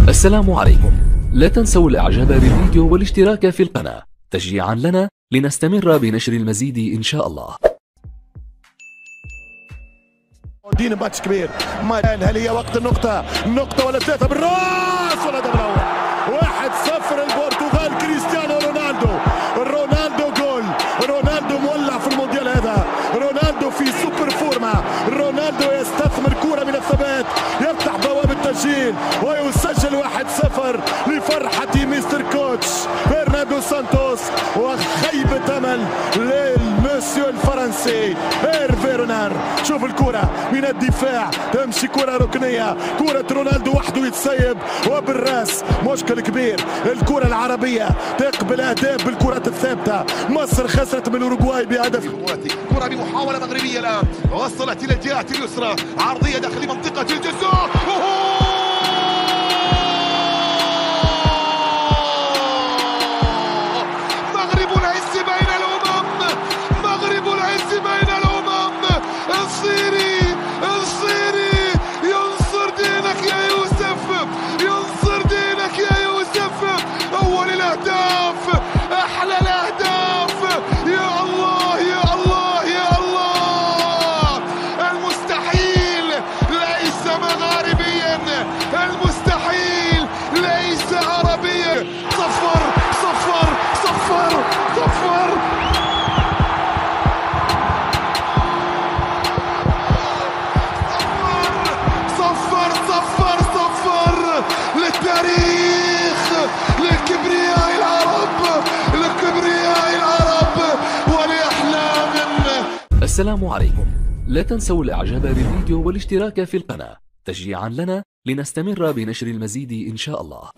السلام عليكم. لا تنسوا الاعجاب بالفيديو والاشتراك في القناة تشجيعا لنا لنستمر بنشر المزيد ان شاء الله. دين ماتش كبير. هل هي وقت النقطة ولا ثلاثة بالراس ولا دبل أول. 1-0 البرتغال. كريستيانو رونالدو جول. رونالدو مولع في المونديال هذا. رونالدو في سوبر فورما. رونالدو يستثمر كرة من الثبات، يفتح بوابة التسجيل ويسجل 1-0 لفرحة مستر كوتش فرناندو سانتوس وخيبة أمل للمسيو الفرنسي هيرفي رونار. شوف الكرة من الدفاع تمشي كرة ركنية، كرة رونالدو وحده يتسيب وبالراس. مشكل كبير الكرة العربية تقبل أهداف بالكرات الثابتة. مصر خسرت من الأوروغواي بهدف. كرة بمحاولة مغربية الآن وصلت إلى الجهة اليسرى، عرضية داخل منطقة الجزاء. مغرب العز بين الأمم، مغرب العز بين الأمم. الصيري ينصر دينك يا يوسف، ينصر دينك يا يوسف. أول الأهداف، أحلى الأهداف. يا الله يا الله يا الله. المستحيل ليس مغاربيا، المستحيل ليس عربيا. صفر صفر صفر صفر. صفر صفر صفر للتاريخ، لكبرياء العرب، لكبرياء العرب ولأحلام. السلام عليكم. لا تنسوا الاعجاب بالفيديو والاشتراك في القناة تشجيعا لنا لنستمر بنشر المزيد ان شاء الله.